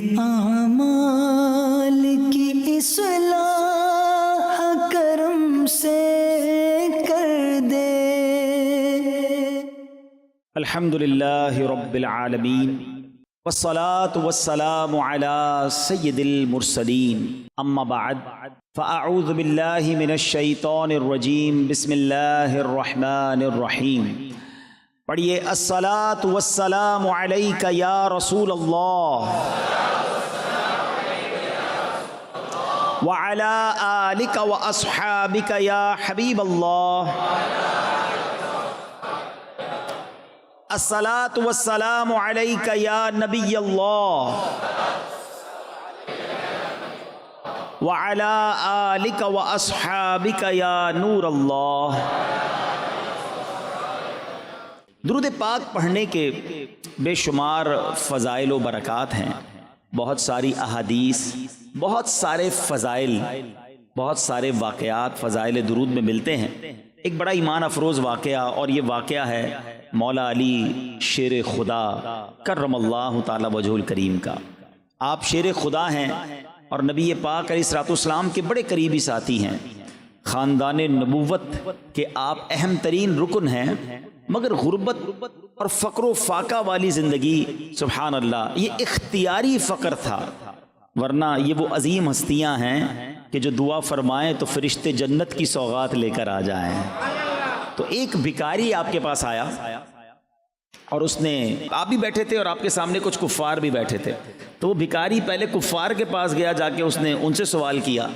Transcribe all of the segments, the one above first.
اعمال کی اصلاح کرم سے کر دے۔ الحمدللہ رب العالمین والصلاة والسلام على سید المرسلین، اما بعد فاعوذ باللہ من الشیطان الرجیم، بسم اللہ الرحمن الرحیم۔ پڑھیے الصلاة والسلام علیک یا رسول اللہ وعلی آلک واصحابک یا حبیب اللہ۔ الصلاة والسلام علیک یا نبی اللہ وعلی آلک واصحابک یا نور اللہ۔ درود پاک پڑھنے کے بے شمار فضائل و برکات ہیں، بہت ساری احادیث، بہت سارے فضائل، بہت سارے واقعات فضائل درود میں ملتے ہیں۔ ایک بڑا ایمان افروز واقعہ، اور یہ واقعہ ہے مولا علی شیر خدا کرم اللہ تعالی وجہ الکریم کا۔ آپ شیر خدا ہیں اور نبی پاک علیہ الصلوۃ والسلام کے بڑے قریبی ساتھی ہیں، خاندان نبوت کے آپ اہم ترین رکن ہیں، مگر غربت اور فقر و فاقہ والی زندگی، سبحان اللہ، یہ اختیاری فقر تھا، ورنہ یہ وہ عظیم ہستیاں ہیں کہ جو دعا فرمائیں تو فرشتے جنت کی سوغات لے کر آ جائیں۔ تو ایک بھکاری آپ کے پاس آیا اور اس نے، آپ بھی بیٹھے تھے اور آپ کے سامنے کچھ کفار بھی بیٹھے تھے، تو وہ بھکاری پہلے کفار کے پاس گیا، جا کے اس نے ان سے سوال کیا،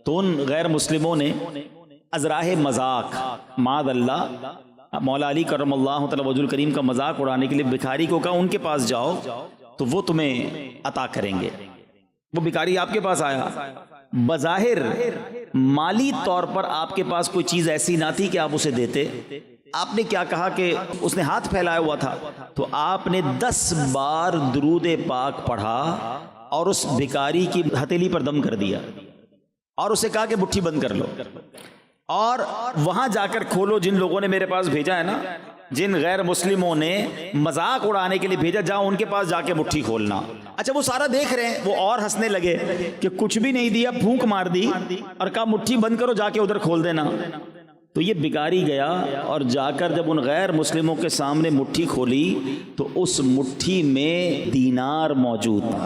تو ان غیر مسلموں نے ازراہ مذاق، معاذ اللہ، مولا علی کرم اللہ تعالی وجہ الکریم کا مذاق اڑانے کے لیے بھکاری کو کہا ان کے پاس جاؤ تو وہ تمہیں عطا کریں گے۔ وہ بھکاری آپ کے پاس آیا، بظاہر مالی طور پر آپ کے پاس کوئی چیز ایسی نہ تھی کہ آپ اسے دیتے۔ آپ نے کیا کہا کہ اس نے ہاتھ پھیلایا ہوا تھا، تو آپ نے 10 بار درود پاک پڑھا اور اس بھکاری کی ہتھیلی پر دم کر دیا اور اسے کہا کہ مٹھی بند کر لو، اور وہاں جا کر کھولو، جن لوگوں نے میرے پاس بھیجا ہے نا، جن غیر مسلموں نے مذاق اڑانے کے لیے بھیجا، جاؤ ان کے پاس جا کے مٹھی کھولنا۔ اچھا وہ سارا دیکھ رہے ہیں، وہ اور ہنسنے لگے کہ کچھ بھی نہیں دیا، پھونک مار دی اور کہا مٹھی بند کرو، جا کے ادھر کھول دینا۔ تو یہ بھکاری گیا اور جا کر جب ان غیر مسلموں کے سامنے مٹھی کھولی تو اس مٹھی میں دینار موجود تھا۔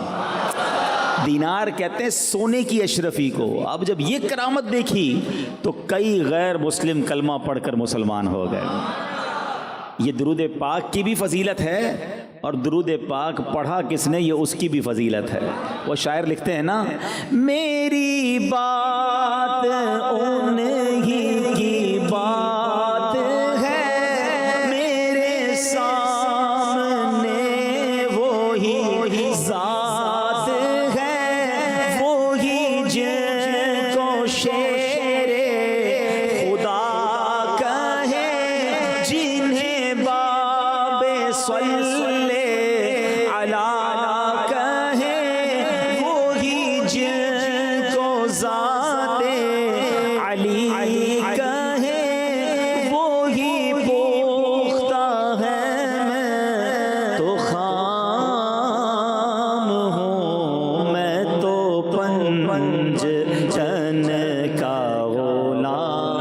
دینار کہتے ہیں سونے کی اشرفی کو۔ اب جب یہ کرامت دیکھی تو کئی غیر مسلم کلمہ پڑھ کر مسلمان ہو گئے۔ یہ درود پاک کی بھی فضیلت ہے، اور درود پاک پڑھا کس نے یہ اس کی بھی فضیلت ہے۔ وہ شاعر لکھتے ہیں نا، میری بات انہی کی بات ہے، میرے سامنے وہی ذات ہے، وہی جن کو شیر خدا کہے، جنہیں باب صلی علی کہے، وہی جن کو ذات علی کہے، وہی پختہ ہے میں تو خام ہوں، میں تو پنج جن کا غلام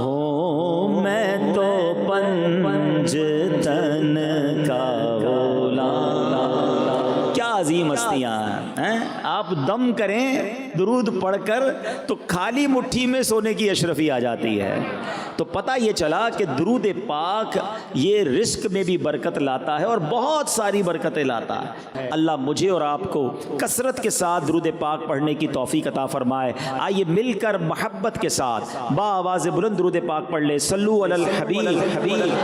ہوں، میں تو پنج تن کا غلام۔ کیا عظیم ہستیاں ہیں۔ آپ دم کریں درود پڑھ کر تو خالی مٹھی میں سونے کی اشرفی آ جاتی ہے۔ تو پتہ یہ چلا کہ درود پاک یہ رزق میں بھی برکت لاتا ہے اور بہت ساری برکتیں لاتا ہے۔ اللہ مجھے اور آپ کو کثرت کے ساتھ درود پاک پڑھنے کی توفیق عطا فرمائے۔ آئیے مل کر محبت کے ساتھ با آواز بلند درود پاک پڑھ لے۔ صلو علی الحبیب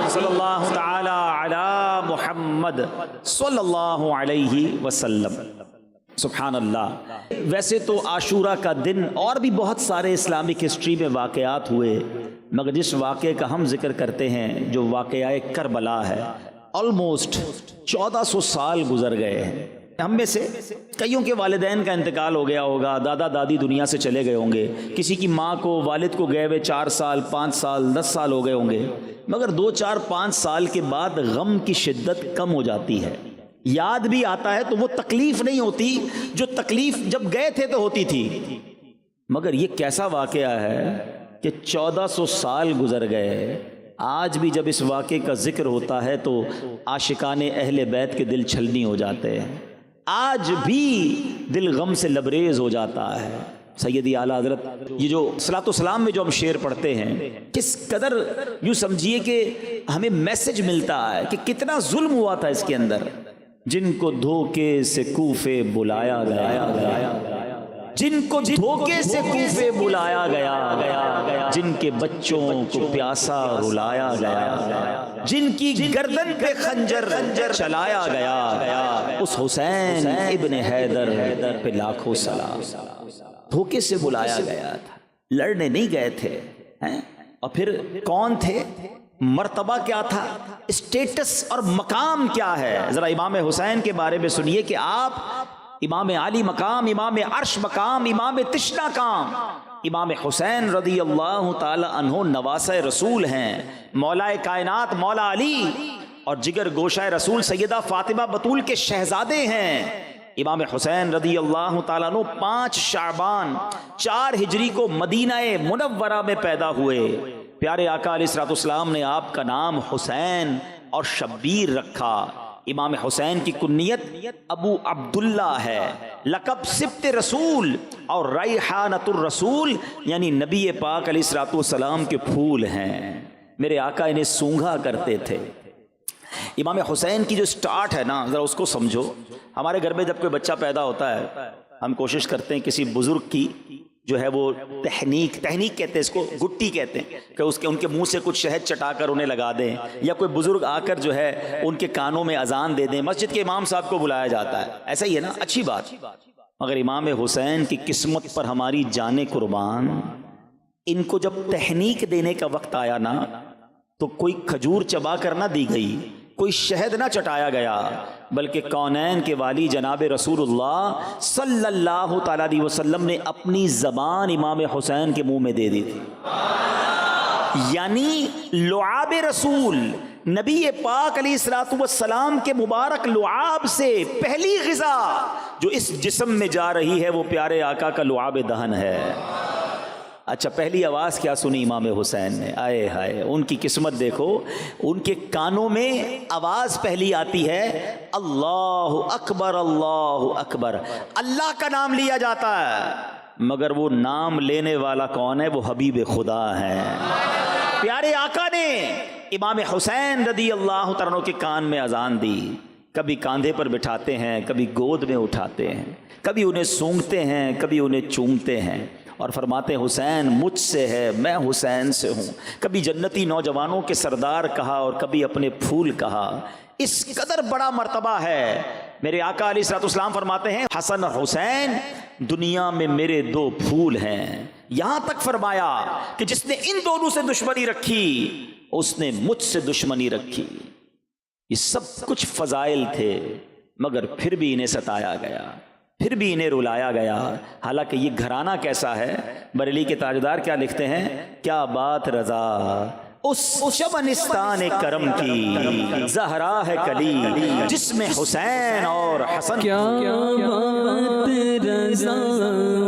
صلی اللہ تعالی علی محمد صلی اللہ علیہ وسلم۔ سبحان اللہ۔ ویسے تو عاشورہ کا دن اور بھی بہت سارے اسلامک ہسٹری میں واقعات ہوئے، مگر جس واقعے کا ہم ذکر کرتے ہیں جو واقعہ کربلا ہے، آلموسٹ 1400 سال گزر گئے ہیں۔ ہم میں سے کئیوں کے والدین کا انتقال ہو گیا ہوگا، دادا دادی دنیا سے چلے گئے ہوں گے، کسی کی ماں کو والد کو گئے ہوئے 4 سال 5 سال 10 سال ہو گئے ہوں گے، مگر 2 4 5 سال کے بعد غم کی شدت کم ہو جاتی ہے۔ یاد بھی آتا ہے تو وہ تکلیف نہیں ہوتی جو تکلیف جب گئے تھے تو ہوتی تھی. مگر یہ کیسا واقعہ ہے کہ 1400 سال گزر گئے، آج بھی جب اس واقعے کا ذکر ہوتا ہے تو عاشقان اہل بیت کے دل چھلنی ہو جاتے ہیں، آج بھی دل غم سے لبریز ہو جاتا ہے. سیدی اعلیٰ حضرت یہ جو صلاۃ و سلام میں جو ہم شعر پڑھتے ہیں، کس قدر یوں سمجھیے کہ ہمیں میسج ملتا ہے کہ کتنا ظلم ہوا تھا اس کے اندر. جن کو دھوکے سے کوفے بلایا گیا، جن کو دھوکے سے کوفے بلایا گیا، جن کے بچوں کو پیاسا رلایا گیا، جن کی گردن پہ خنجر چلایا گیا، اس حسین ابن حیدر پہ لاکھوں سلام. دھوکے سے بلایا گیا تھا، لڑنے نہیں گئے تھے. اور پھر کون تھے، مرتبہ کیا تھا، اسٹیٹس اور مقام کیا ہے. ذرا امام حسین کے بارے میں سنیے کہ آپ امام عالی مقام، امام عرش مقام، امام تشنا کام. امام حسین رضی اللہ تعالی عنہ نواسہ رسول ہیں، مولا کائنات مولا علی اور جگر گوشہ رسول سیدہ فاطمہ بطول کے شہزادے ہیں. امام حسین رضی اللہ تعالیٰ عنہ 5 شعبان 4 ہجری کو مدینہ منورہ میں پیدا ہوئے. پیارے آقا علیہ الصلوۃ والسلام نے آپ کا نام حسین اور شبیر رکھا. امام حسین کی کنیت ابو عبداللہ ہے، لقب سبط رسول اور ریحانۃ الرسول یعنی نبی پاک علیہ الصلوۃ والسلام کے پھول ہیں. میرے آقا انہیں سونگھا کرتے تھے. امام حسین کی جو سٹارٹ ہے نا، ذرا اس کو سمجھو. ہمارے گھر میں جب کوئی بچہ پیدا ہوتا ہے، ہم کوشش کرتے ہیں کسی بزرگ کی جو ہے وہ تحنیک کہتے ہیں اس کو، گٹی کہتے ہیں، کہ ان کے منہ سے کچھ شہد چٹا کر انہیں لگا دیں، یا کوئی بزرگ آ کر جو ہے ان کے کانوں میں اذان دے دیں. مسجد کے امام صاحب کو بلایا جاتا ہے، ایسا ہی ہے نا، اچھی بات. مگر امام حسین کی قسمت پر ہماری جانیں قربان، ان کو جب تحنیک دینے کا وقت آیا نا تو کوئی کھجور چبا کر نہ دی گئی، کوئی شہد نہ چٹایا گیا، بلکہ کونین کے والی جناب رسول اللہ صلی اللہ تعالی علیہ وسلم نے اپنی زبان امام حسین کے منہ میں دے دی تھی. یعنی لعاب رسول نبی پاک علیہ الصلوۃ والسلام کے مبارک لعاب سے پہلی غذا جو اس جسم میں جا رہی ہے وہ پیارے آقا کا لعاب دہن ہے. اچھا، پہلی آواز کیا سنی امام حسین نے؟ آئے ہائے، ان کی قسمت دیکھو، ان کے کانوں میں آواز پہلی آتی ہے اللہ اکبر اللہ اکبر. اللہ کا نام لیا جاتا ہے، مگر وہ نام لینے والا کون ہے؟ وہ حبیب خدا ہے. پیارے آقا نے امام حسین رضی اللہ تعالیٰ کے کان میں اذان دی. کبھی کاندھے پر بٹھاتے ہیں، کبھی گود میں اٹھاتے ہیں، کبھی انہیں سونگتے ہیں، کبھی انہیں چومتے ہیں، اور فرماتے ہیں حسین مجھ سے ہے، میں حسین سے ہوں. کبھی جنتی نوجوانوں کے سردار کہا اور کبھی اپنے پھول کہا. اس قدر بڑا مرتبہ ہے. میرے آقا علیہ الصلوۃ والسلام فرماتے ہیں حسن حسین دنیا میں میرے 2 پھول ہیں. یہاں تک فرمایا کہ جس نے ان دونوں سے دشمنی رکھی اس نے مجھ سے دشمنی رکھی. یہ سب کچھ فضائل تھے، مگر پھر بھی انہیں ستایا گیا، پھر بھی انہیں رلایا گیا. حالانکہ یہ گھرانہ کیسا ہے. بریلی کے تاجدار کیا لکھتے ہیں؟ کیا بات رضا اس شبنستان کرم کی، زہرا ہے کلی جس میں حسین اور حسن. کیا بات رضا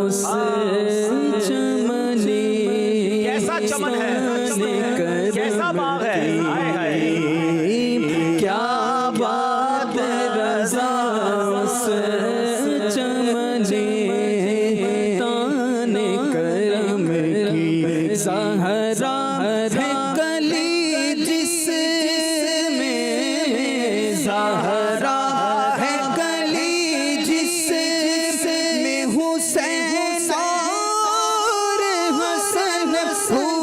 اس چمن، کیسا چمن ہے، کیسا باغ ہے. کیا بات رضا اس چمن تان کرم کی، زہرا ہے کلی جس میں، زہرا ہے کلی جس میں حسین اور حسن پھول.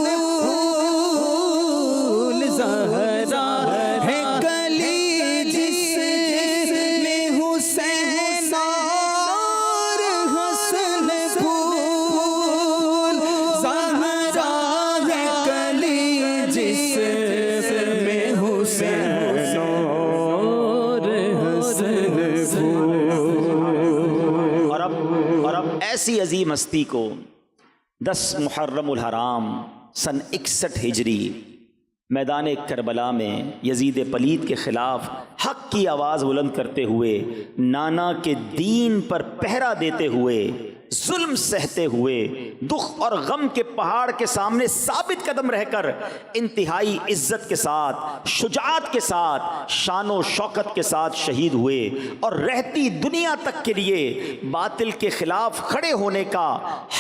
زہرا ہے کلی جس میں حسین اور حسن پھول. زہرا ہے کلی جس میں حسین اور حسن پھول. اور اب ایسی عظیم ہستی کو 10 محرم الحرام سن 61 ہجری میدان کربلا میں یزید پلید کے خلاف حق کی آواز بلند کرتے ہوئے، نانا کے دین پر پہرا دیتے ہوئے، ظلم سہتے ہوئے، دکھ اور غم کے پہاڑ کے سامنے ثابت قدم رہ کر انتہائی عزت کے ساتھ، شجاعت کے ساتھ، شان و شوکت کے ساتھ شہید ہوئے، اور رہتی دنیا تک کے لیے باطل کے خلاف کھڑے ہونے کا،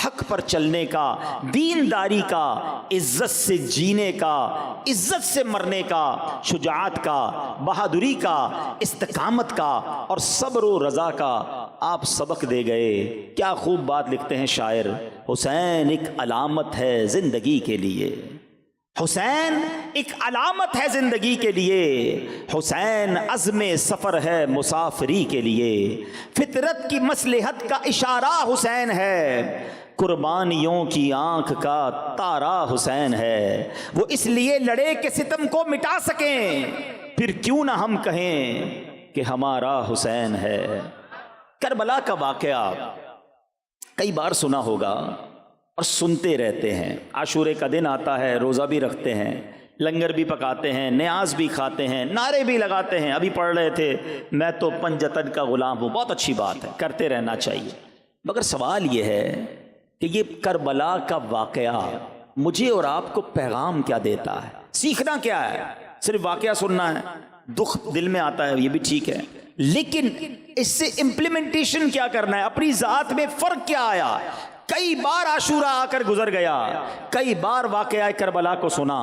حق پر چلنے کا، دینداری کا، عزت سے جینے کا، عزت سے مرنے کا، شجاعت کا، بہادری کا، استقامت کا اور صبر و رضا کا آپ سبق دے گئے۔ کیا خوب بات لکھتے ہیں شاعر، حسین ایک علامت ہے زندگی کے لیے، حسین ایک علامت ہے زندگی کے لیے، حسین عزم سفر ہے مسافری کے لیے، فطرت کی مصلحت کا اشارہ حسین ہے، قربانیوں کی آنکھ کا تارا حسین ہے، وہ اس لیے لڑے کہ ستم کو مٹا سکیں، پھر کیوں نہ ہم کہیں کہ ہمارا حسین ہے۔ کربلا کا واقعہ کئی بار سنا ہوگا اور سنتے رہتے ہیں۔ عاشورے کا دن آتا ہے، روزہ بھی رکھتے ہیں، لنگر بھی پکاتے ہیں، نیاز بھی کھاتے ہیں، نعرے بھی لگاتے ہیں۔ ابھی پڑھ رہے تھے میں تو پنجتن کا غلام ہوں، بہت اچھی بات ہے، کرتے رہنا چاہیے، مگر سوال یہ ہے کہ یہ کربلا کا واقعہ مجھے اور آپ کو پیغام کیا دیتا ہے؟ سیکھنا کیا ہے؟ صرف واقعہ سننا ہے، دکھ دل میں آتا ہے، یہ بھی ٹھیک ہے، لیکن اس سے امپلیمنٹیشن کیا کرنا ہے؟ اپنی ذات میں فرق کیا آیا؟ کئی بار عاشورہ آ کر گزر گیا، کئی بار واقعہ کربلا کو سنا،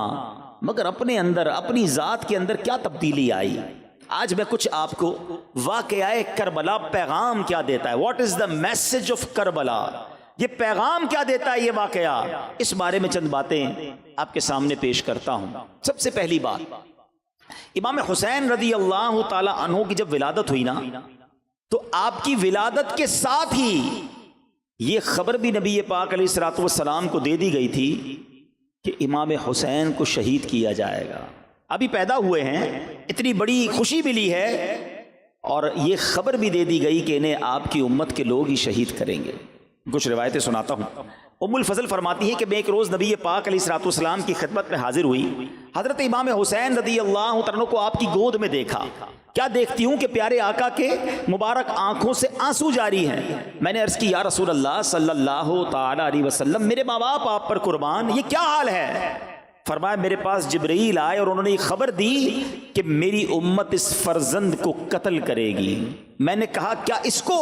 مگر اپنے اندر، اپنی ذات کے اندر کیا تبدیلی آئی؟ آج میں کچھ آپ کو واقعہ کربلا پیغام کیا دیتا ہے، what is the message of Karbala, یہ پیغام کیا دیتا ہے یہ واقعہ، اس بارے میں چند باتیں آپ کے سامنے پیش کرتا ہوں۔ سب سے پہلی بات، امام حسین رضی اللہ تعالی عنہ کی جب ولادت ہوئی نا، تو آپ کی ولادت کے ساتھ ہی یہ خبر بھی نبی پاک علیہ الصلوۃ والسلام کو دے دی گئی تھی کہ امام حسین کو شہید کیا جائے گا۔ ابھی پیدا ہوئے ہیں، اتنی بڑی خوشی ملی ہے، اور یہ خبر بھی دے دی گئی کہ انہیں آپ کی امت کے لوگ ہی شہید کریں گے۔ کچھ روایتیں سناتا ہوں۔ ام الفضل فرماتی ہے کہ میں ایک روز نبی پاک علیہ الصلوۃ والسلام کی خدمت میں حاضر ہوئی، حضرت امام حسین رضی اللہ عنہ کو آپ کی گود میں دیکھا۔ کیا دیکھتی ہوں کہ پیارے آقا کے مبارک آنکھوں سے آنسو جاری ہیں۔ میں نے عرض کی یا رسول اللہ صلی اللہ تعالی علیہ وسلم، میرے ماں باپ آپ پر قربان، یہ کیا حال ہے؟ فرمایا میرے پاس جبرائیل آئے اور انہوں نے یہ خبر دی کہ میری امت اس فرزند کو قتل کرے گی۔ میں نے کہا کیا اس کو؟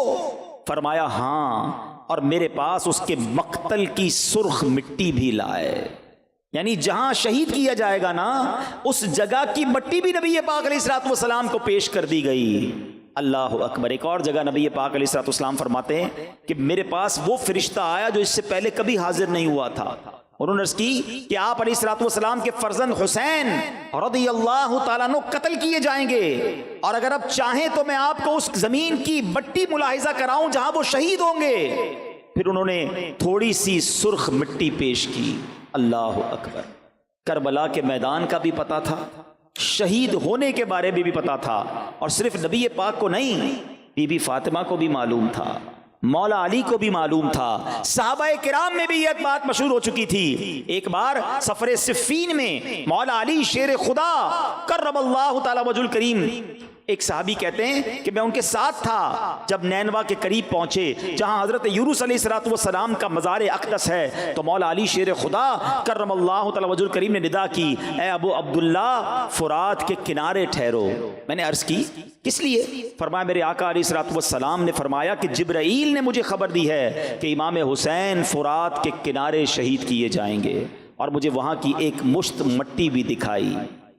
فرمایا ہاں، اور میرے پاس اس کے مقتل کی سرخ مٹی بھی لائے، یعنی جہاں شہید کیا جائے گا نا، اس جگہ کی مٹی بھی نبی پاک علیہ الصلوۃ والسلام کو پیش کر دی گئی۔ اللہ اکبر۔ ایک اور جگہ نبی پاک علیہ الصلوۃ والسلام فرماتے ہیں کہ میرے پاس وہ فرشتہ آیا جو اس سے پہلے کبھی حاضر نہیں ہوا تھا، انہوں نے عرض کی کہ آپ علیہ الصلوۃ والسلام کے فرزند حسین رضی اللہ تعالیٰ عنہ قتل کیے جائیں گے، اور اگر آپ چاہیں تو میں آپ کو اس زمین کی مٹی ملاحظہ کراؤں جہاں وہ شہید ہوں گے۔ پھر انہوں نے تھوڑی سی سرخ مٹی پیش کی۔ اللہ اکبر۔ کربلا کے میدان کا بھی پتا تھا، شہید ہونے کے بارے میں بھی پتا تھا، اور صرف نبی پاک کو نہیں، بی بی فاطمہ کو بھی معلوم تھا، مولا علی کو بھی معلوم تھا، صحابہ کرام میں بھی یہ بات مشہور ہو چکی تھی۔ ایک بار سفر صفین میں مولا علی شیر خدا کرم اللہ تعالی وجہ الکریم، ایک صحابی کہتے ہیں کہ میں ان کے ساتھ تھا جب نینوا کے قریب پہنچے جہاں حضرت یونس علیہ الصلوۃ والسلام کا مزار اقدس ہے، تو مولا علی شیر خدا کرم اللہ تعالی وجہ الکریم نے ندا کی، اے ابو عبداللہ فرات کے کنارے ٹھہرو۔ میں نے عرض کی کس لیے؟ فرمایا میرے آقا علیہ الصلوۃ والسلام نے فرمایا کہ جبرائیل نے مجھے خبر دی ہے کہ امام حسین فرات کے کنارے شہید کیے جائیں گے، اور مجھے وہاں کی ایک مشت مٹی بھی دکھائی۔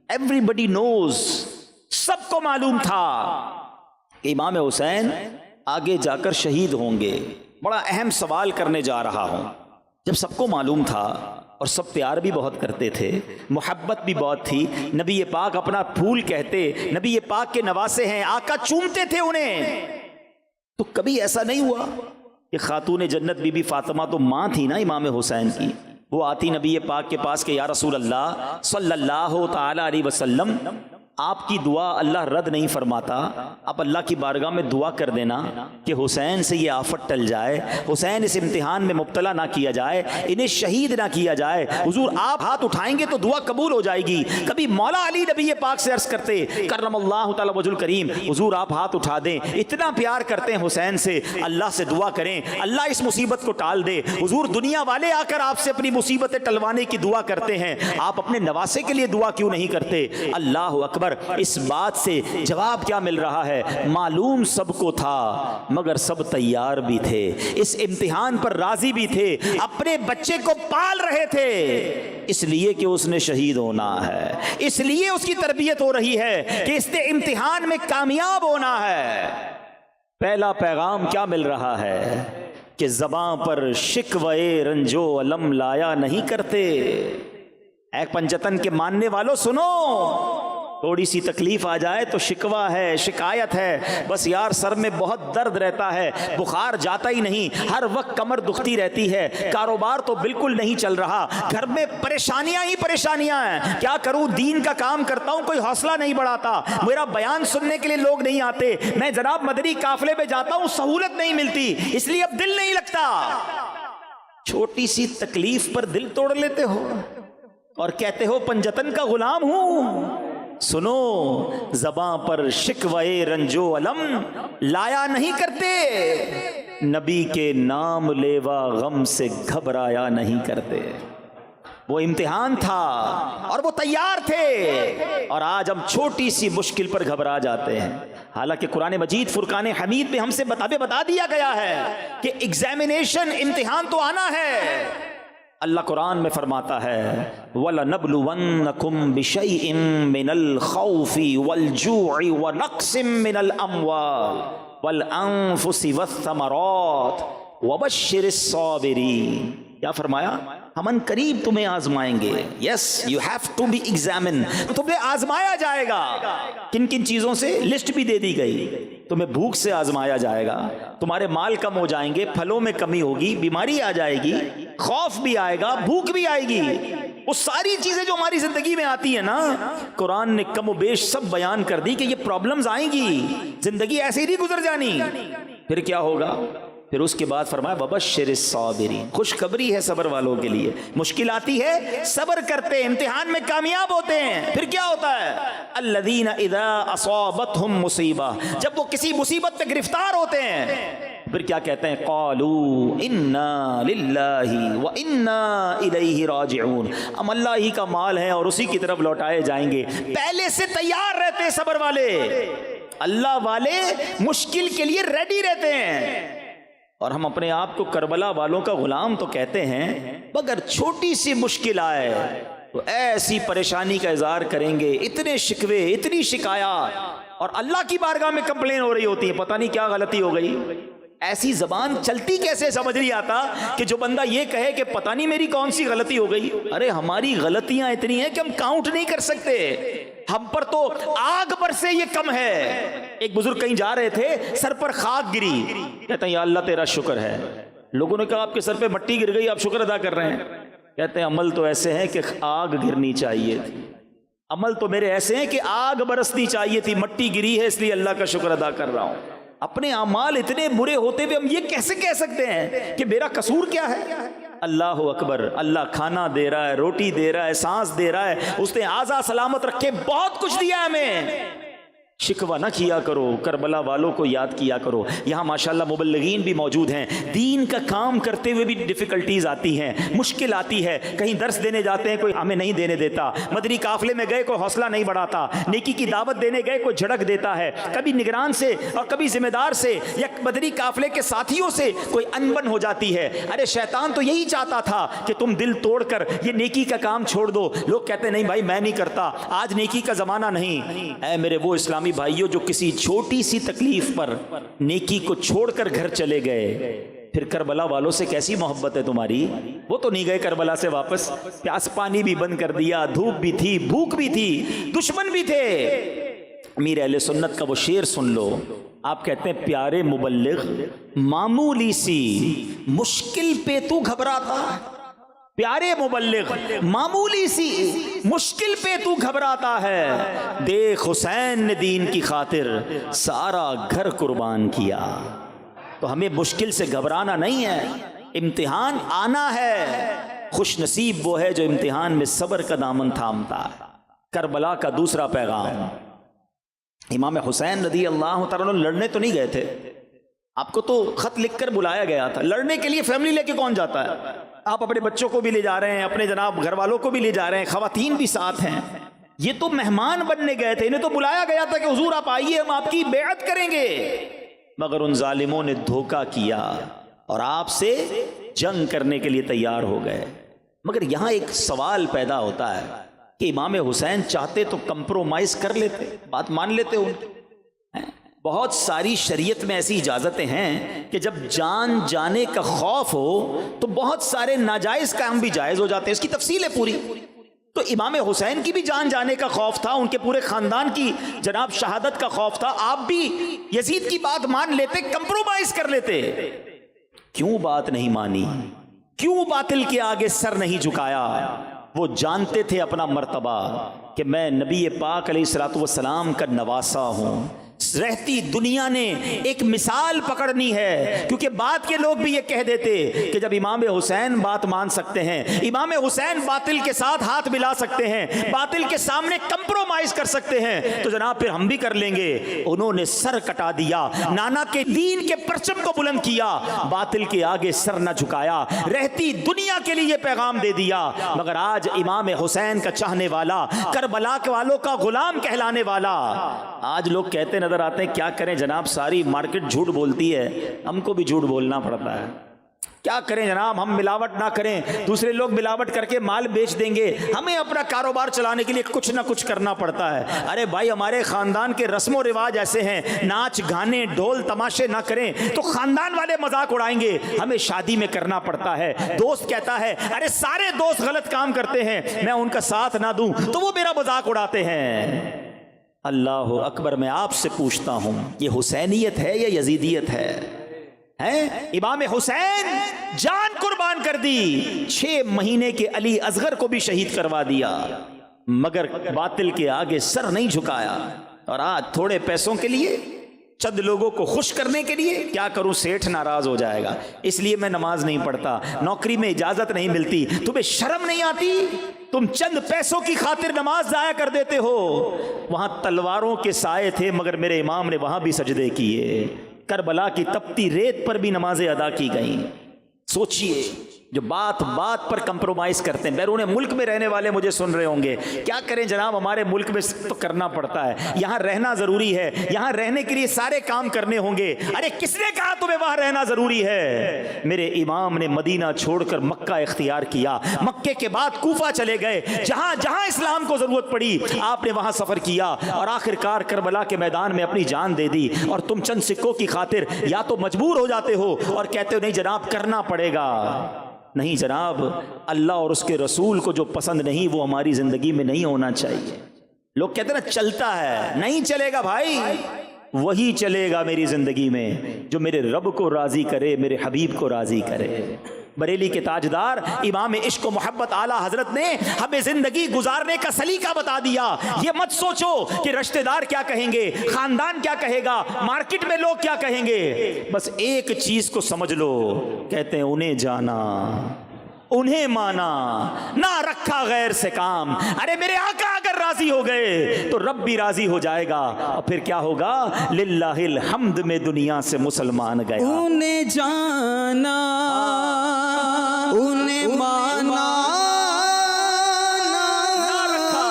ایوری بڈی نوز، سب کو معلوم تھا کہ امام حسین آگے جا کر شہید ہوں گے۔ بڑا اہم سوال کرنے جا رہا ہوں۔ جب سب کو معلوم تھا اور سب پیار بھی بہت کرتے تھے، محبت بھی بہت تھی، نبی پاک اپنا پھول کہتے، نبی پاک کے نواسے ہیں، آقا چومتے تھے انہیں، تو کبھی ایسا نہیں ہوا کہ خاتون جنت بی بی فاطمہ تو ماں تھی نا امام حسین کی، وہ آتی نبی پاک کے پاس کہ یا رسول اللہ صلی اللہ تعالی علیہ وسلم، آپ کی دعا اللہ رد نہیں فرماتا. آپ اللہ کی بارگاہ میں دعا کر دینا کہ حسین سے یہ آفت ٹل جائے, حسین اس امتحان میں مبتلا نہ کیا جائے, انہیں شہید نہ کیا جائے. حضور آپ ہاتھ اٹھائیں گے تو دعا قبول ہو جائے گی. کبھی مولا علی نبی پاک سے عرض کرتے کرم اللہ تعالی وجہ الکریم, حضور آپ ہاتھ اٹھا دیں, اتنا پیار کرتے ہیں حسین سے, اللہ سے دعا کریں اللہ اس مصیبت کو ٹال دے. حضور دنیا والے آ کر آپ سے اپنی مصیبتیں ٹلوانے کی دعا کرتے ہیں, آپ اپنے نواسے کے لیے دعا کیوں نہیں کرتے؟ اللہ اکبر. اس بات سے جواب کیا مل رہا ہے؟ معلوم سب کو تھا مگر سب تیار بھی تھے, اس امتحان پر راضی بھی تھے, اپنے بچے کو پال رہے تھے اس لیے کہ اس نے شہید ہونا ہے, اس لیے اس کی تربیت ہو رہی ہے کہ اس نے امتحان میں کامیاب ہونا ہے. پہلا پیغام کیا مل رہا ہے کہ زباں پر شکوے رنجو علم لایا نہیں کرتے. اے پنجتن کے ماننے والوں سنو, تھوڑی سی تکلیف آ جائے تو شکوہ ہے, شکایت ہے, بس یار سر میں بہت درد رہتا ہے, بخار جاتا ہی نہیں, ہر وقت کمر دکھتی رہتی ہے, کاروبار تو بالکل نہیں چل رہا, گھر میں پریشانیاں ہی پریشانیاں ہیں, کیا کروں, دین کا کام کرتا ہوں کوئی حوصلہ نہیں بڑھاتا, میرا بیان سننے کے لیے لوگ نہیں آتے, میں جناب مدنی قافلے میں جاتا ہوں سہولت نہیں ملتی, اس لیے اب دل نہیں لگتا. چھوٹی سی تکلیف پر دل توڑ لیتے ہو اور کہتے ہو پنجتن کا غلام ہوں. سنو, زباں پر شکوے رنجو علم لایا نہیں کرتے, نبی کے نام لیوا غم سے گھبرایا نہیں کرتے. وہ امتحان تھا اور وہ تیار تھے, اور آج ہم چھوٹی سی مشکل پر گھبرا جاتے ہیں. حالانکہ قرآن مجید فرقان حمید میں ہم سے بتا دیا گیا ہے کہ ایگزامینیشن, امتحان تو آنا ہے. اللہ قرآن میں فرماتا ہے وَلَنَبْلُوَنَّكُمْ بِشَيْءٍ مِّنَ الْخَوْفِ وَالْجُوعِ وَنَقْصٍ مِّنَ الْأَمْوَالِ وَالْأَنفُسِ وَالثَّمَرَاتِ وَبَشِّرِ الصَّابِرِينَ. کیا فرمایا؟ ہم ان قریب تمہیں آزمائیں گے. Yes, you have to be examine, تمہیں آزمایا جائے گا. کن کن چیزوں سے لسٹ بھی دے دی گئی. تمہیں بھوک سے آزمایا جائے گا, تمہارے مال کم ہو جائیں گے, پھلوں میں کمی ہوگی, بیماری آ جائے گی, خوف بھی آئے گا, بھوک بھی آئے گی. وہ ساری چیزیں جو ہماری زندگی میں آتی ہیں نا, قرآن نے کم و بیش سب بیان کر دی کہ یہ پرابلمز آئیں گی, زندگی ایسے ہی نہیں گزر جانی. پھر کیا ہوگا؟ پھر اس کے بعد فرمایا وبشر الصابرین, خوشخبری ہے صبر والوں کے لیے. مشکل آتی ہے, صبر کرتے ہیں, امتحان میں کامیاب ہوتے ہیں. پھر کیا ہوتا ہے؟ الذین اذا اصابتہم مصیبہ, جب وہ کسی مصیبت پہ گرفتار ہوتے ہیں پھر کیا کہتے ہیں؟ قالوا انا للہ وانا الیہ راجعون, ہم اللہ ہی کا مال ہے اور اسی کی طرف لوٹائے جائیں گے. پہلے سے تیار رہتے ہیں صبر والے, اللہ والے مشکل کے لیے ریڈی رہتے ہیں. اور ہم اپنے آپ کو کربلا والوں کا غلام تو کہتے ہیں, مگر چھوٹی سی مشکل آئے تو ایسی پریشانی کا اظہار کریں گے, اتنے شکوے, اتنی شکایات, اور اللہ کی بارگاہ میں کمپلین ہو رہی ہوتی ہے, پتہ نہیں کیا غلطی ہو گئی. ایسی زبان چلتی کیسے سمجھ نہیں آتا کہ جو بندہ یہ کہے کہ پتہ نہیں میری کون سی غلطی ہو گئی. ارے ہماری غلطیاں اتنی ہیں کہ ہم کاؤنٹ نہیں کر سکتے, ہم پر تو آگ پر سے یہ کم ہے. ایک بزرگ کہیں جا رہے تھے, سر پر خاک گری, کہتے ہیں یا اللہ تیرا شکر ہے. لوگوں نے کہا آپ کے سر پہ مٹی گر گئی, آپ شکر ادا کر رہے ہیں. کہتے ہیں عمل تو ایسے ہیں کہ آگ گرنی چاہیے تھی, عمل تو میرے ایسے ہیں کہ آگ برسنی چاہیے تھی, مٹی گری ہے اس لیے اللہ کا شکر ادا کر رہا ہوں. اپنے اعمال اتنے برے ہوتے ہوئے ہم یہ کیسے کہہ سکتے ہیں کہ میرا قصور کیا ہے؟ اللہ اکبر, اللہ کھانا دے رہا ہے, روٹی دے رہا ہے, سانس دے رہا ہے, اس نے آزا سلامت رکھے, بہت کچھ دیا ہے ہمیں. شکوہ نہ کیا کرو, کربلا والوں کو یاد کیا کرو. یہاں ماشاءاللہ مبلغین بھی موجود ہیں, دین کا کام کرتے ہوئے بھی ڈیفیکلٹیز آتی ہیں, مشکل آتی ہے. کہیں درس دینے جاتے ہیں کوئی ہمیں نہیں دینے دیتا, مدنی قافلے میں گئے کوئی حوصلہ نہیں بڑھاتا, نیکی کی دعوت دینے گئے کوئی جھڑک دیتا ہے, کبھی نگران سے اور کبھی ذمہ دار سے یا مدنی قافلے کے ساتھیوں سے کوئی انبن ہو جاتی ہے. ارے شیطان تو یہی چاہتا تھا کہ تم دل توڑ کر یہ نیکی کا کام چھوڑ دو. لوگ کہتے ہیں نہیں بھائی میں نہیں کرتا, آج نیکی کا زمانہ نہیں. اے میرے وہ اسلامی بھائیوں جو کسی چھوٹی سی تکلیف پر نیکی کو چھوڑ کر گھر چلے گئے, پھر کربلا والوں سے کیسی محبت ہے تمہاری؟ وہ تو نہیں گئے کربلا سے واپس, پیاس پانی بھی بند کر دیا, دھوپ بھی تھی, بھوک بھی تھی, دشمن بھی تھے. امیر اہل سنت کا وہ شعر سن لو, آپ کہتے ہیں پیارے مبلغ معمولی سی مشکل پہ تو گھبراتا, پیارے مبلغ معمولی سی مشکل پہ تو گھبراتا ہے، دیکھ حسین نے دین کی خاطر سارا گھر قربان کیا۔ تو ہمیں مشکل سے گھبرانا نہیں ہے، امتحان آنا ہے، خوش نصیب وہ ہے جو امتحان میں صبر کا دامن تھامتا ہے۔ کربلا کا دوسرا پیغام، امام حسین رضی اللہ تعالیٰ لڑنے تو نہیں گئے تھے، آپ کو تو خط لکھ کر بلایا گیا تھا، لڑنے کے لیے فیملی لے کے کون جاتا ہے؟ آپ اپنے بچوں کو بھی لے جا رہے ہیں، اپنے جناب گھر والوں کو بھی لے جا رہے ہیں، خواتین بھی ساتھ ہیں، یہ تو مہمان بننے گئے تھے، انہیں تو بلایا گیا تھا کہ حضور آپ آئیے ہم آپ کی بیعت کریں گے، مگر ان ظالموں نے دھوکہ کیا اور آپ سے جنگ کرنے کے لیے تیار ہو گئے۔ مگر یہاں ایک سوال پیدا ہوتا ہے کہ امام حسین چاہتے تو کمپرومائز کر لیتے، بات مان لیتے ان کی۔ بہت ساری شریعت میں ایسی اجازتیں ہیں کہ جب جان جانے کا خوف ہو تو بہت سارے ناجائز کام بھی جائز ہو جاتے ہیں، اس کی تفصیل ہے پوری۔ تو امام حسین کی بھی جان جانے کا خوف تھا، ان کے پورے خاندان کی جناب شہادت کا خوف تھا، آپ بھی یزید کی بات مان لیتے، کمپرومائز کر لیتے، کیوں بات نہیں مانی؟ کیوں باطل کے آگے سر نہیں جھکایا؟ وہ جانتے تھے اپنا مرتبہ کہ میں نبی پاک علیہ الصلوۃ والسلام کا نواسا ہوں، رہتی دنیا نے ایک مثال پکڑنی ہے، کیونکہ بعد کے لوگ بھی یہ کہہ دیتے کہ جب امام حسین بات مان سکتے ہیں، امام حسین باطل کے ساتھ ہاتھ ملا سکتے ہیں، باطل کے سامنے کمپرومائز کر سکتے ہیں، تو جناب پھر ہم بھی کر لیں گے۔ انہوں نے سر کٹا دیا، نانا کے دین کے پرچم کو بلند کیا، باطل کے آگے سر نہ جھکایا، رہتی دنیا کے لیے پیغام دے دیا۔ مگر آج امام حسین کا چاہنے والا، کربلا کے والوں کا غلام کہلانے والا، آج لوگ کہتے نظر آتے ہیں، کیا کریں جناب ساری مارکیٹ جھوٹ بولتی ہے، ہم کو بھی جھوٹ بولنا پڑتا ہے، کیا کریں جناب ہم ملاوٹ نہ کریں، دوسرے لوگ ملاوٹ کر کے مال بیچ دیں گے، ہمیں اپنا کاروبار چلانے کے لیے کچھ نہ کچھ کرنا پڑتا ہے۔ ارے بھائی ہمارے خاندان کے رسم و رواج ایسے ہیں، ناچ گانے ڈھول تماشے نہ کریں تو خاندان والے مذاق اڑائیں گے، ہمیں شادی میں کرنا پڑتا ہے۔ دوست کہتا ہے ارے سارے دوست غلط کام کرتے ہیں، میں ان کا ساتھ نہ دوں تو وہ میرا مذاق اڑاتے ہیں۔ اللہ اکبر، میں آپ سے پوچھتا ہوں یہ حسینیت ہے یا یزیدیت ہے؟ امام حسین جان قربان کر دی، 6 مہینے کے علی اصغر کو بھی شہید کروا دیا، مگر باطل کے آگے سر نہیں جھکایا۔ اور آج تھوڑے پیسوں کے لیے، چند لوگوں کو خوش کرنے کے لیے، کیا کروں سیٹھ ناراض ہو جائے گا اس لیے میں نماز نہیں پڑھتا، نوکری میں اجازت نہیں ملتی، تمہیں شرم نہیں آتی؟ تم چند پیسوں کی خاطر نماز ضائع کر دیتے ہو۔ وہاں تلواروں کے سائے تھے مگر میرے امام نے وہاں بھی سجدے کیے، کربلا کی تپتی ریت پر بھی نمازیں ادا کی گئیں۔ سوچئے جو بات بات پر کمپرومائز کرتے ہیں، بیرون ملک میں رہنے والے مجھے سن رہے ہوں گے، کیا کریں جناب ہمارے ملک میں تو کرنا پڑتا ہے، یہاں رہنا ضروری ہے، یہاں رہنے کے لیے سارے کام کرنے ہوں گے۔ ارے کس نے کہا تمہیں وہاں رہنا ضروری ہے؟ میرے امام نے مدینہ چھوڑ کر مکہ اختیار کیا، مکے کے بعد کوفہ چلے گئے، جہاں جہاں اسلام کو ضرورت پڑی آپ نے وہاں سفر کیا، اور آخر کار کربلا کے میدان میں اپنی جان دے دی۔ اور تم چند سکوں کی خاطر یا تو مجبور ہو جاتے ہو اور کہتے ہو نہیں جناب کرنا پڑے گا۔ نہیں جناب، اللہ اور اس کے رسول کو جو پسند نہیں وہ ہماری زندگی میں نہیں ہونا چاہیے۔ لوگ کہتے ہیں نا چلتا ہے، نہیں چلے گا بھائی، وہی چلے گا میری زندگی میں جو میرے رب کو راضی کرے، میرے حبیب کو راضی کرے۔ بریلی کے تاجدار امام عشق و محبت اعلیٰ حضرت نے ہمیں زندگی گزارنے کا سلیقہ بتا دیا۔ یہ مت سوچو کہ رشتہ دار کیا کہیں گے، خاندان کیا کہے گا، مارکیٹ میں لوگ کیا کہیں گے، بس ایک چیز کو سمجھ لو، کہتے ہیں انہیں جانا انہیں مانا، نہ رکھا غیر سے کام۔ ارے میرے آقا اگر راضی ہو گئے تو رب بھی راضی ہو جائے گا، اور پھر کیا ہوگا؟ للہ الحمد میں دنیا سے مسلمان گیا۔ انہیں جانا انہیں مانا، رکھا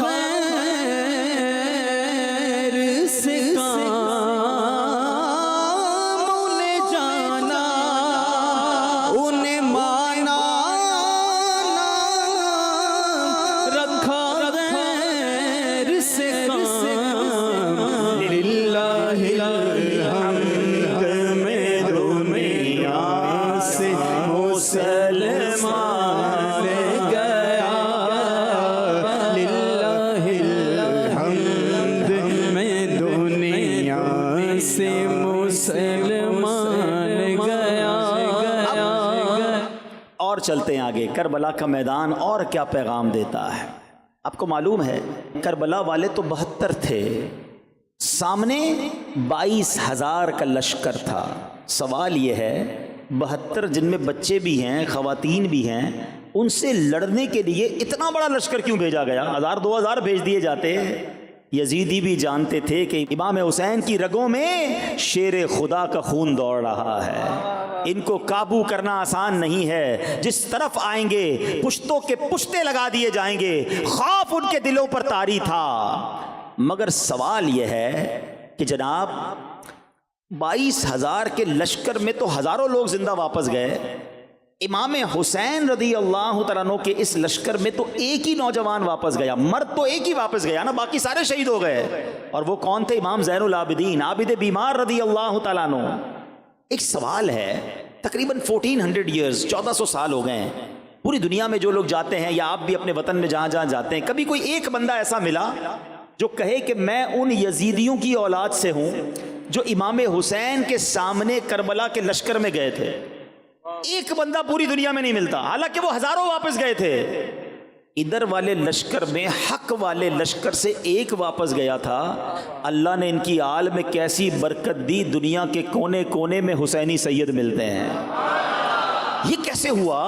غیر سے کام، انہیں جانا انہیں مانا، رکھا غیر سے کام، للہ الحمد میں دنیا سے مسلمان گیا، للہ الحمد میں دنیا سے مسلمان گیا۔ چلتے ہیں آگے، کربلا کا میدان اور کیا پیغام دیتا ہے۔ آپ کو معلوم ہے کربلا والے تو 72 تھے، سامنے 22,000 کا لشکر تھا۔ سوال یہ ہے 72 جن میں بچے بھی ہیں خواتین بھی ہیں، ان سے لڑنے کے لیے اتنا بڑا لشکر کیوں بھیجا گیا؟ 1000 2000 بھیج دیے جاتے۔ یزیدی بھی جانتے تھے کہ امام حسین کی رگوں میں شیر خدا کا خون دوڑ رہا ہے، ان کو قابو کرنا آسان نہیں ہے، جس طرف آئیں گے پشتوں کے پشتے لگا دیے جائیں گے۔ خوف ان کے دلوں پر طاری تھا، مگر سوال یہ ہے کہ جناب 22,000 کے لشکر میں تو ہزاروں لوگ زندہ واپس گئے، امام حسین رضی اللہ تعالیٰ عنہ کے اس لشکر میں تو ایک ہی نوجوان واپس گیا، مرد تو ایک ہی واپس گیا نا، باقی سارے شہید ہو گئے۔ اور وہ کون تھے؟ امام زین العابدین عابد بیمار رضی اللہ تعالیٰ عنہ۔ ایک سوال ہے، تقریباً 1400 ایئرز 1400 سال ہو گئے ہیں، پوری دنیا میں جو لوگ جاتے ہیں یا آپ بھی اپنے وطن میں جہاں جہاں جاتے ہیں، کبھی کوئی ایک بندہ ایسا ملا جو کہے کہ میں ان یزیدیوں کی اولاد سے ہوں جو امام حسین کے سامنے کربلا کے لشکر میں گئے تھے؟ ایک بندہ پوری دنیا میں نہیں ملتا، حالانکہ وہ ہزاروں واپس گئے تھے۔ ادھر والے لشکر میں حق والے لشکر سے ایک واپس گیا تھا، اللہ نے ان کی آل میں کیسی برکت دی، دنیا کے کونے کونے میں حسینی سید ملتے ہیں۔ یہ کیسے ہوا؟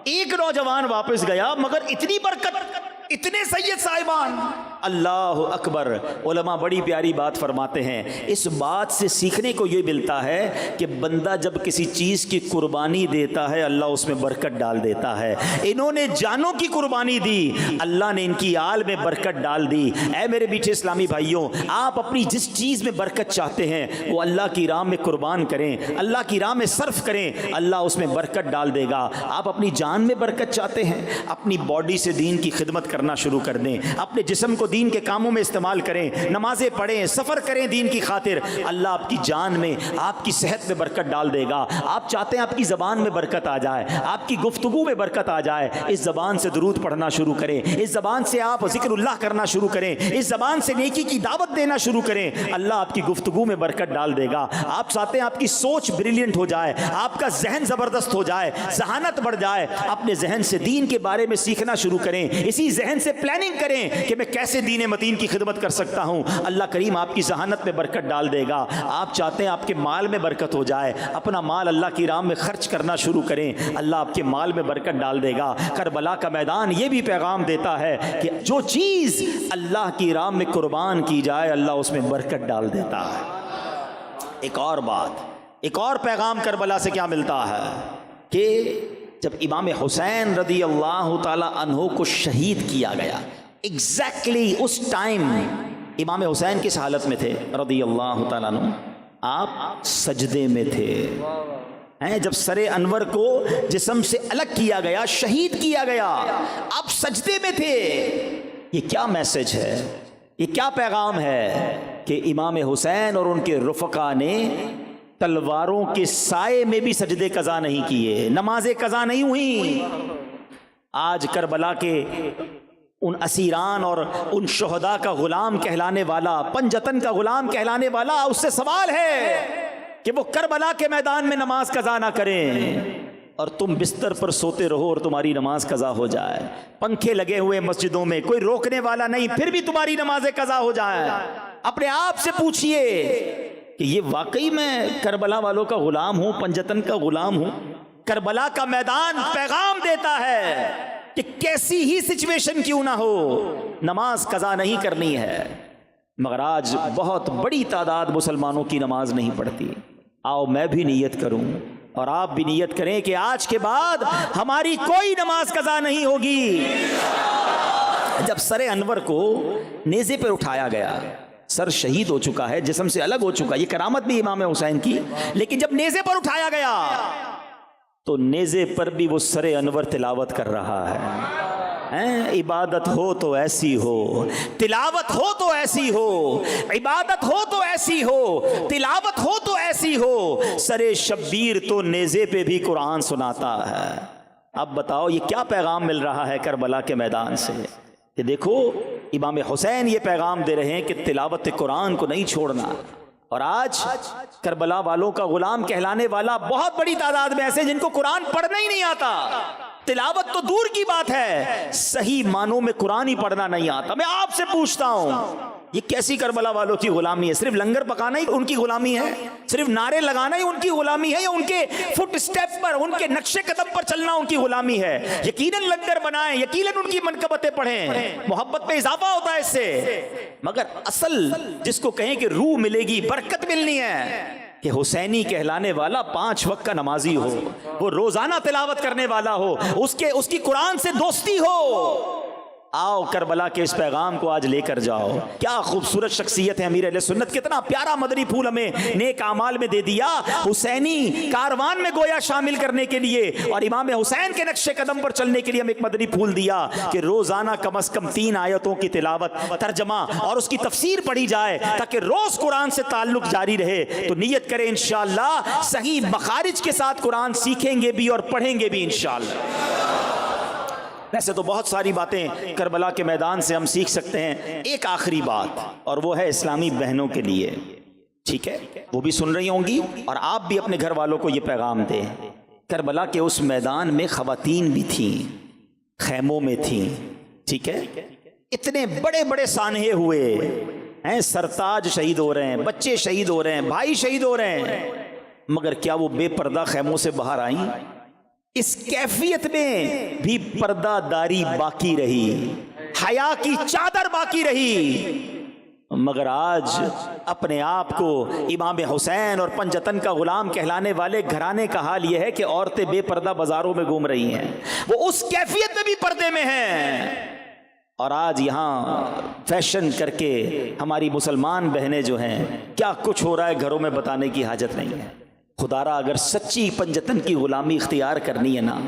ایک نوجوان واپس گیا مگر اتنی برکت، اتنے سید صاحبان۔ اللہ اکبر۔ علماء بڑی پیاری بات فرماتے ہیں، اس بات سے سیکھنے کو یہ ملتا ہے کہ بندہ جب کسی چیز کی قربانی دیتا ہے اللہ اس میں برکت ڈال دیتا ہے۔ انہوں نے جانوں کی قربانی دی، اللہ نے ان کی آل میں برکت ڈال دی۔ اے میرے میٹھے اسلامی بھائیوں، آپ اپنی جس چیز میں برکت چاہتے ہیں وہ اللہ کی راہ میں قربان کریں، اللہ کی راہ میں صرف کریں، اللہ اس میں برکت ڈال دے گا۔ آپ اپنی جان میں برکت چاہتے ہیں، اپنی باڈی سے دین کی خدمت کرنا شروع کر دیں، اپنے جسم کو دین کے کاموں میں استعمال کریں، نمازیں پڑھیں، سفر کریں دین کی خاطر، اللہ آپ کی جان میں، آپ کی صحت میں برکت ڈال دے گا۔ آپ چاہتے ہیں آپ کی زبان میں برکت آ جائے، آپ کی گفتگو میں برکت آ جائے، اس زبان سے درود پڑھنا شروع کریں، اس زبان سے آپ ذکر اللہ کرنا شروع کریں، اس زبان سے نیکی کی دعوت دینا شروع کریں، اللہ آپ کی گفتگو میں برکت ڈال دے گا۔ آپ چاہتے ہیں آپ کی سوچ بریلینٹ ہو جائے، آپ کا ذہن زبردست ہو جائے، ذہانت بڑھ جائے، اپنے ذہن سے دین کے بارے میں سیکھنا شروع کریں، اسی ذہن سے پلاننگ کریں کہ میں کیسے دین متین کی خدمت کر سکتا ہوں، اللہ کریم آپ کی ذہانت میں برکت ڈال دے گا۔ آپ چاہتے ہیں آپ کے مال میں برکت ہو جائے، اپنا مال اللہ کی راہ میں خرچ کرنا شروع کریں، اللہ آپ کے مال میں برکت ڈال دے گا۔ کربلا کا میدان یہ بھی پیغام دیتا ہے کہ جو چیز اللہ کی راہ میں قربان کی جائے اللہ اس میں برکت ڈال دیتا ہے۔ ایک اور بات، ایک اور پیغام کربلا سے کیا ملتا ہے کہ جب امام حسین رضی اللہ تعالی عنہ کو شہید کیا گیا، ایگزیکٹلی اس ٹائم امام حسین کس حالت میں تھے رضی اللہ تعالیٰ عنہ؟ آپ سجدے میں تھے۔ جب سر انور کو جسم سے الگ کیا گیا، شہید کیا گیا، آپ سجدے میں تھے۔ یہ کیا میسج ہے، یہ کیا پیغام ہے کہ امام حسین اور ان کے رفقا نے تلواروں کے سائے میں بھی سجدے قضا نہیں کیے، نمازیں قضا نہیں ہوئی۔ آج کربلا کے ان اسیران اور ان شہداء کا غلام کہلانے والا، پنجتن کا غلام کہلانے والا، اس سے سوال ہے کہ وہ کربلا کے میدان میں نماز قضا نہ کریں اور تم بستر پر سوتے رہو اور تمہاری نماز قضا ہو جائے، پنکھے لگے ہوئے مسجدوں میں، کوئی روکنے والا نہیں، پھر بھی تمہاری نمازیں قضا ہو جائیں۔ اپنے آپ سے پوچھئے کہ یہ واقعی میں کربلا والوں کا غلام ہوں، پنجتن کا غلام ہوں؟ کربلا کا میدان پیغام دیتا ہے کہ کیسی ہی سچویشن کیوں نہ ہو نماز قضا نہیں کرنی ہے۔ مگر آج بہت بڑی تعداد مسلمانوں کی نماز نہیں پڑھتی۔ آؤ میں بھی نیت کروں اور آپ بھی نیت کریں کہ آج کے بعد ہماری کوئی نماز قضا نہیں ہوگی۔ جب سر انور کو نیزے پر اٹھایا گیا، سر شہید ہو چکا ہے، جسم سے الگ ہو چکا، یہ کرامت بھی امام حسین کی، لیکن جب نیزے پر اٹھایا گیا تو نیزے پر بھی وہ سر انور تلاوت کر رہا ہے۔ عبادت ہو تو ایسی ہو، تلاوت ہو تو ایسی ہو، عبادت ہو تو ایسی ہو، تلاوت ہو تو ایسی ہو، سر شبیر تو نیزے پہ بھی قرآن سناتا ہے۔ اب بتاؤ یہ کیا پیغام مل رہا ہے کربلا کے میدان سے کہ دیکھو امام حسین یہ پیغام دے رہے ہیں کہ تلاوت قرآن کو نہیں چھوڑنا، اور آج کربلا والوں کا غلام کہلانے والا بہت بڑی تعداد میں ایسے جن کو قرآن پڑھنا ہی نہیں آتا، تلاوت تو دور کی بات ہے، صحیح معنوں میں قرآن ہی پڑھنا نہیں آتا۔ میں آپ سے پوچھتا ہوں یہ کیسی کربلا والوں کی غلامی ہے؟ صرف لنگر پکانا ہی ان کی غلامی ہے؟ صرف نعرے لگانا ہی ان کی غلامی ہے؟ یا ان کے فٹ سٹیپ پر، ان کے نقش قدم پر چلنا ان کی غلامی ہے؟ یقیناً لنگر بنائیں، یقیناً ان کی منقبتیں پڑھیں، محبت میں اضافہ ہوتا ہے اس سے، مگر اصل جس کو کہیں کہ روح ملے گی، برکت ملنی ہے، کہ حسینی کہلانے والا 5 وقت کا نمازی ہو، وہ روزانہ تلاوت کرنے والا ہو، اس کی قرآن سے دوستی ہو۔ آؤ کربلا کے اس پیغام کو آج لے کر جاؤ۔ کیا خوبصورت شخصیت ہے امیر اہل سنت، کتنا پیارا مدنی پھول ہمیں نیک اعمال میں دے دیا، حسینی کاروان میں گویا شامل کرنے کے لیے اور امام حسین کے نقش قدم پر چلنے کے لیے ہمیں ایک مدنی پھول دیا کہ روزانہ کم از کم 3 آیتوں کی تلاوت، ترجمہ اور اس کی تفسیر پڑھی جائے تاکہ روز قرآن سے تعلق جاری رہے۔ تو نیت کریں انشاءاللہ صحیح مخارج کے ساتھ قرآن سیکھیں گے بھی اور پڑھیں گے بھی انشاءاللہ۔ ویسے تو بہت ساری باتیں کربلا کے میدان سے ہم سیکھ سکتے ہیں، ایک آخری بات، اور وہ ہے اسلامی بہنوں کے لیے، ٹھیک ہے؟ وہ بھی سن رہی ہوں گی اور آپ بھی اپنے گھر والوں کو یہ پیغام دیں۔ کربلا کے اس میدان میں خواتین بھی تھیں، خیموں میں تھیں، ٹھیک ہے؟ اتنے بڑے بڑے سانحے ہوئے ہیں، سرتاج شہید ہو رہے ہیں، بچے شہید ہو رہے ہیں، بھائی شہید ہو رہے ہیں، مگر کیا وہ بے پردہ خیموں سے باہر آئیں؟ اس کیفیت میں بھی پردہ داری باقی رہی، حیا کی چادر باقی رہی، مگر آج اپنے آپ کو امام حسین اور پنجتن کا غلام کہلانے والے گھرانے کا حال یہ ہے کہ عورتیں بے پردہ بازاروں میں گھوم رہی ہیں، وہ اس کیفیت میں بھی پردے میں ہیں، اور آج یہاں فیشن کر کے ہماری مسلمان بہنیں جو ہیں، کیا کچھ ہو رہا ہے گھروں میں بتانے کی حاجت نہیں ہے۔ خدارا اگر سچی پنجتن کی غلامی اختیار کرنی ہے نا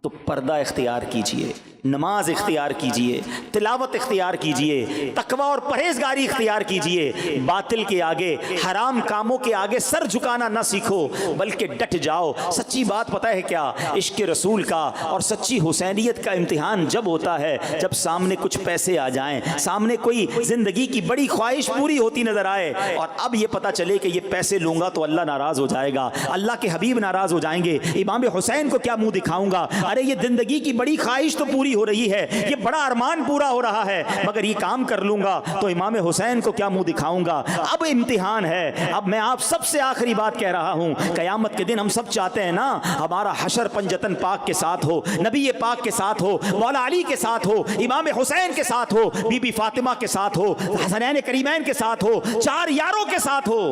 تو پردہ اختیار کیجئے، نماز اختیار کیجئے، تلاوت اختیار کیجئے، تقوی اور پرہیزگاری اختیار کیجئے، باطل کے آگے، حرام کاموں کے آگے سر جھکانا نہ سیکھو بلکہ ڈٹ جاؤ۔ سچی بات پتہ ہے کیا؟ عشق رسول کا اور سچی حسینیت کا امتحان جب ہوتا ہے جب سامنے کچھ پیسے آ جائیں، سامنے کوئی زندگی کی بڑی خواہش پوری ہوتی نظر آئے اور اب یہ پتہ چلے کہ یہ پیسے لوں گا تو اللہ ناراض ہو جائے گا، اللہ کے حبیب ناراض ہو جائیں گے، امام حسین کو کیا منہ دکھاؤں گا؟ ارے یہ زندگی کی بڑی خواہش تو پوری ہو رہی ہے، یہ بڑا ارمان پورا ہو رہا ہے، مگر یہ کام کر لوں گا تو امام حسین کو کیا منہ دکھاؤں گا؟ اب امتحان ہے۔ اب میں آپ سب سے آخری بات کہہ رہا ہوں، قیامت کے دن ہم سب چاہتے ہیں نا ہمارا حشر پنجتن پاک کے ساتھ ہو، نبی پاک کے ساتھ ہو، مولا علی کے ساتھ ہو، امام حسین کے ساتھ ہو، بی بی فاطمہ کے ساتھ ہو، حسنین کریمین کے ساتھ ہو، 4 یاروں کے ساتھ ہو۔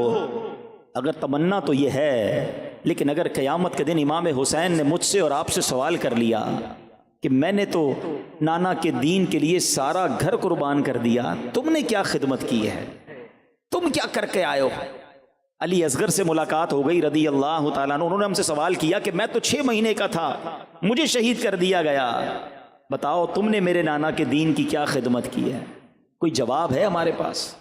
اگر تمنا تو یہ ہے، لیکن اگر قیامت کے دن امام حسین نے مجھ سے اور آپ سے سوال کر لیا کہ میں نے تو نانا کے دین کے لیے سارا گھر قربان کر دیا، تم نے کیا خدمت کی ہے؟ تم کیا کر کے آئے ہو؟ علی اصغر سے ملاقات ہو گئی رضی اللہ تعالیٰ عنہ، انہوں نے ہم سے سوال کیا کہ میں تو 6 مہینے کا تھا، مجھے شہید کر دیا گیا، بتاؤ تم نے میرے نانا کے دین کی کیا خدمت کی ہے؟ کوئی جواب ہے ہمارے پاس؟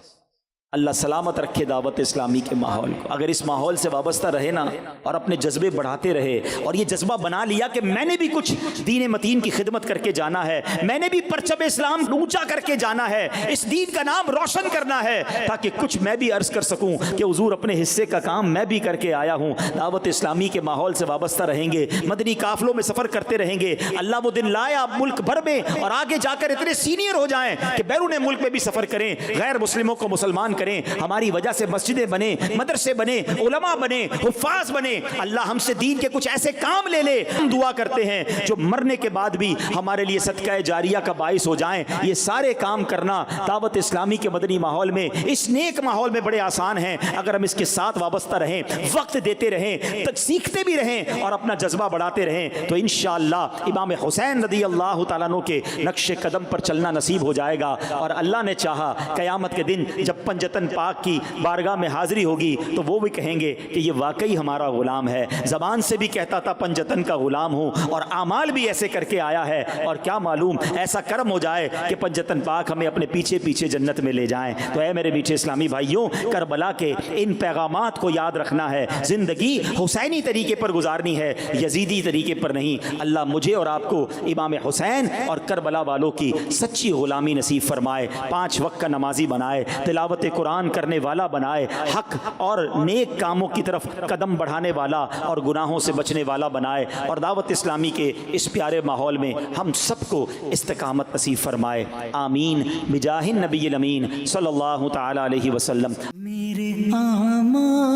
اللہ سلامت رکھے دعوت اسلامی کے ماحول کو۔ اگر اس ماحول سے وابستہ رہے نا اور اپنے جذبے بڑھاتے رہے اور یہ جذبہ بنا لیا کہ میں نے بھی کچھ دین متین کی خدمت کر کے جانا ہے، میں نے بھی پرچم اسلام اونچا کر کے جانا ہے، اس دین کا نام روشن کرنا ہے، تاکہ کچھ میں بھی عرض کر سکوں کہ حضور اپنے حصے کا کام میں بھی کر کے آیا ہوں۔ دعوت اسلامی کے ماحول سے وابستہ رہیں گے، مدنی قافلوں میں سفر کرتے رہیں گے، اللہ وہ دن لایا ملک بھر میں اور آگے جا کر اتنے سینئر ہو جائیں کہ بیرون ملک میں بھی سفر کریں، غیر مسلموں کو مسلمان کریں، ہماری وجہ سے مسجدیں بنے، مدرسے بنے، علماء بنے، حفاظ بنے، اللہ ہم سے دین کے کچھ ایسے کام لے لے، ہم دعا کرتے ہیں جو مرنے کے بعد بھی ہمارے لیے صدقہ جاریہ کا باعث ہو جائیں۔ یہ سارے کام کرنا دعوت اسلامی کے مدنی ماحول میں، اس نیک ماحول میں بڑے آسان ہیں اگر ہم اس کے ساتھ وابستہ رہیں، وقت دیتے رہیں، سیکھتے بھی رہیں اور اپنا جذبہ بڑھاتے رہیں، تو انشاءاللہ امام حسین رضی اللہ تعالیٰ عنہ کے نقش قدم پر چلنا نصیب ہو جائے گا۔ اور اللہ نے چاہا قیامت کے دن جب پنجتن پاک کی بارگاہ میں حاضری ہوگی تو وہ بھی کہیں گے کہ یہ واقعی ہمارا غلام ہے، زبان سے بھی کہتا تھا پنجتن کا غلام ہوں اور اعمال بھی ایسے کر کے آیا ہے، اور کیا معلوم ایسا کرم ہو جائے کہ پنجتن پاک ہمیں اپنے پیچھے پیچھے جنت میں لے جائیں۔ تو اے میرے میٹھے اسلامی بھائیوں، کربلا کے ان پیغامات کو یاد رکھنا ہے، زندگی حسینی طریقے پر گزارنی ہے، یزیدی طریقے پر نہیں۔ اللہ مجھے اور آپ کو امام حسین اور کربلا والوں کی سچی غلامی نصیب فرمائے، 5 وقت کا نمازی بنائے، تلاوت قرآن کرنے والا بنائے، حق اور نیک کاموں کی طرف قدم بڑھانے والا اور گناہوں سے بچنے والا بنائے، اور دعوت اسلامی کے اس پیارے ماحول میں ہم سب کو استقامت نصیب فرمائے، آمین بجاہ النبی الامین صلی اللہ تعالی علیہ وسلم۔ میرے آمال